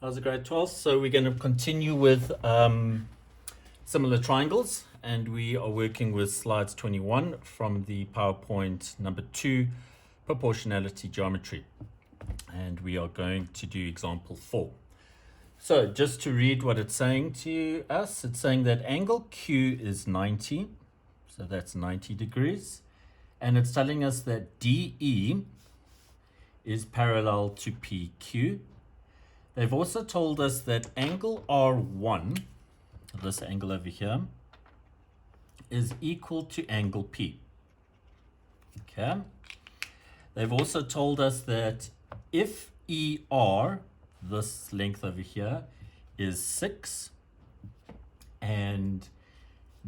How's it, grade 12? So we're going to continue with similar triangles, and we are working with slides 21 from the PowerPoint number 2, proportionality geometry. And we are going to do example 4. So just to read what it's saying to us, it's saying that angle Q is 90, so that's 90 degrees. And it's telling us that DE is parallel to PQ. They've also told us that angle R1, this angle over here, is equal to angle P. Okay. They've also told us that if ER, this length over here, is 6 and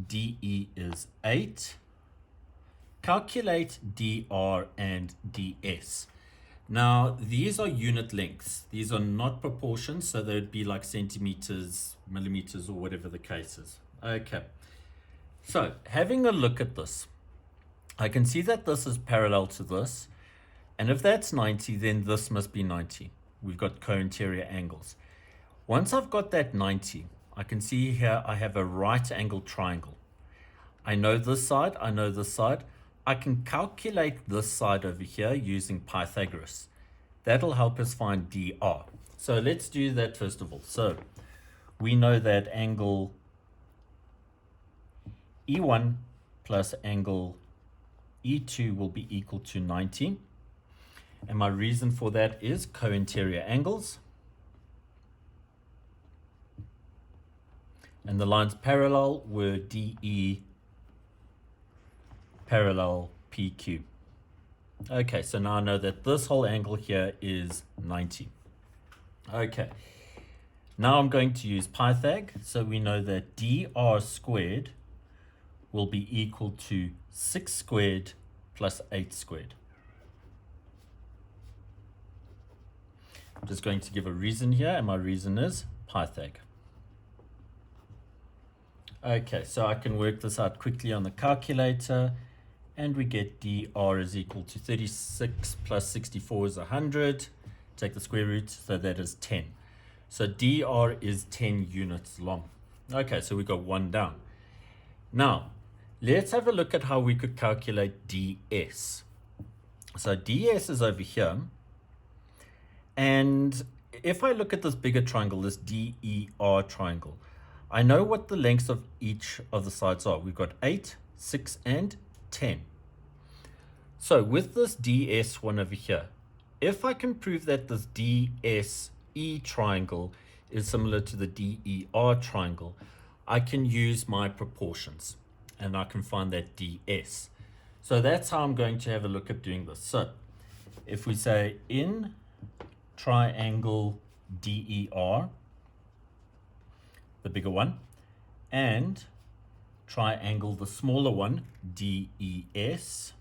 DE is 8, calculate DR and DS. Now, these are unit lengths. These are not proportions, so they'd be like centimeters, millimeters, or whatever the case is. Okay. So, having a look at this, I can see that this is parallel to this. And if that's 90, then this must be 90. We've got co-interior angles. Once I've got that 90, I can see here I have a right angle triangle. I know this side, I know this side. I can calculate this side over here using Pythagoras. That'll help us find DR. So let's do that first of all. So we know that angle E1 plus angle E2 will be equal to 90. And my reason for that is co-interior angles. And the lines parallel were DE parallel PQ. Okay, so now I know that this whole angle here is 90. Okay, now I'm going to use Pythag. So we know that DR squared will be equal to 6 squared plus 8 squared. I'm just going to give a reason here, and my reason is Pythag. Okay, so I can work this out quickly on the calculator. And we get DR is equal to 36 plus 64 is 100. Take the square root, so that is 10. So DR is 10 units long. Okay, so we got one down. Now, let's have a look at how we could calculate DS. So DS is over here. And if I look at this bigger triangle, this DER triangle, I know what the lengths of each of the sides are. We've got 8, 6, and 10. So with this DS one over here, if I can prove that this DSE triangle is similar to the DER triangle, I can use my proportions and I can find that DS. So that's how I'm going to have a look at doing this. So if we say in triangle DER, the bigger one, and triangle, the smaller one, DES,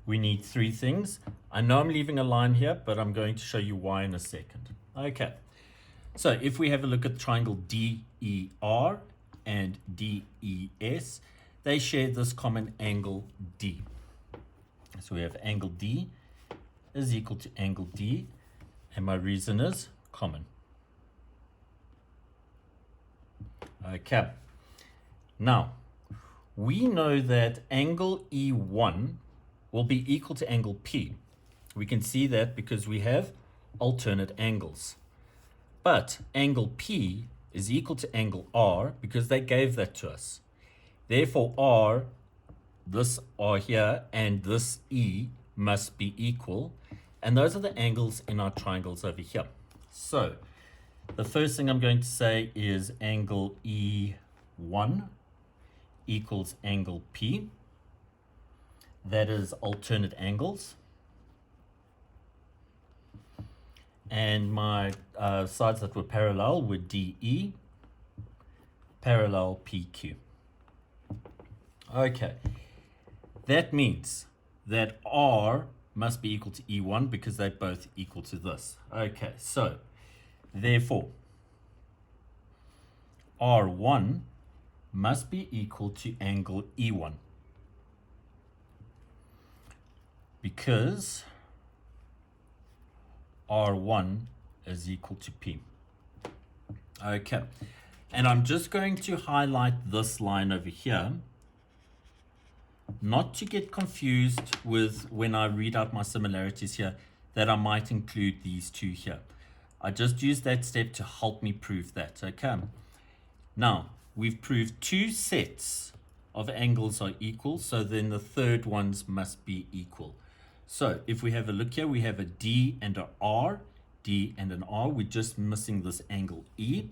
we need 3 things. I know I'm leaving a line here, but I'm going to show you why in a second. Okay, so if we have a look at triangle DER and DES, they share this common angle D. So we have angle D is equal to angle D, and my reason is common. Okay, now we know that angle E1 will be equal to angle P. We can see that because we have alternate angles. But angle P is equal to angle R because they gave that to us. Therefore R, this R here, and this E must be equal. And those are the angles in our triangles over here. So the first thing I'm going to say is angle E1 equals angle P. That is alternate angles. And my sides that were parallel were DE parallel PQ. Okay, that means that R must be equal to E1 because they're both equal to this. Okay, so therefore R1 must be equal to angle E1 because R1 is equal to P. Okay, and I'm just going to highlight this line over here, not to get confused with when I read out my similarities here, that I might include these two here. I just use that step to help me prove that, okay? Now, we've proved two sets of angles are equal, so then the third ones must be equal. So if we have a look here, we have a D and a R, D and an R. We're just missing this angle E.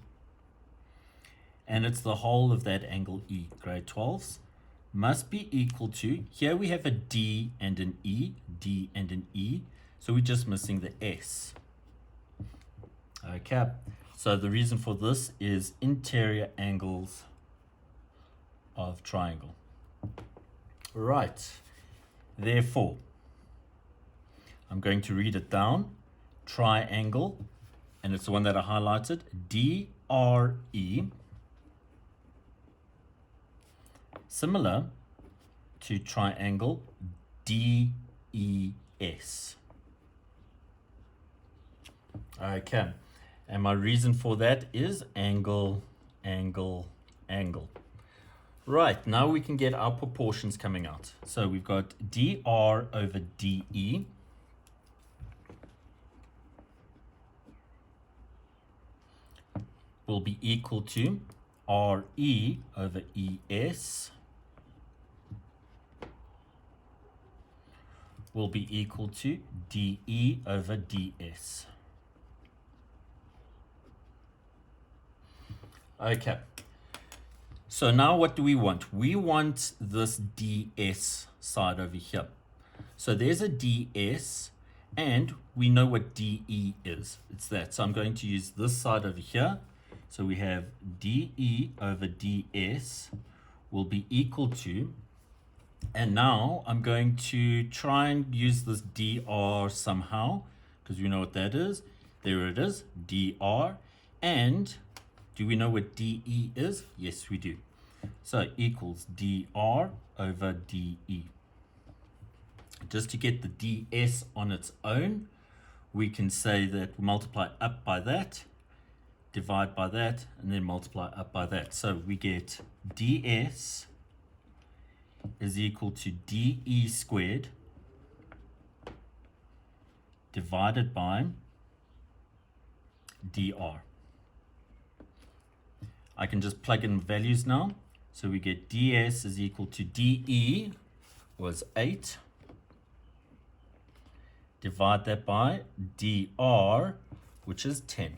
And it's the whole of that angle E, grade 12s, must be equal to, here we have a D and an E, D and an E. So we're just missing the S. Okay, so the reason for this is interior angles of triangle. Right, therefore, I'm going to read it down. Triangle, and it's the one that I highlighted, DRE, similar to triangle DES. Okay, and my reason for that is angle, angle, angle. Right, now we can get our proportions coming out. So we've got DR over DE will be equal to RE over ES will be equal to DE over DS. Okay, so now what do we want? We want this DS side over here. So there's a DS, and we know what DE is. It's that. So I'm going to use this side over here. So we have DE over DS will be equal to, and now I'm going to try and use this DR somehow, because we know what that is. There it is, DR. And do we know what DE is? Yes, we do. So equals DR over DE. Just to get the DS on its own, we can say that we multiply up by that, divide by that, and then multiply up by that. So we get DS is equal to DE squared divided by DR. I can just plug in values now. So we get DS is equal to DE was 8. Divide that by DR, which is 10.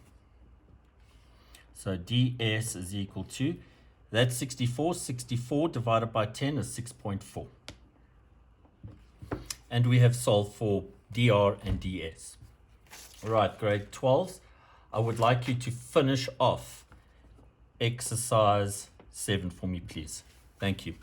So DS is equal to, that's 64. 64 divided by 10 is 6.4. And we have solved for DR and DS. All right, grade 12s, I would like you to finish off exercise 7 for me, please. Thank you.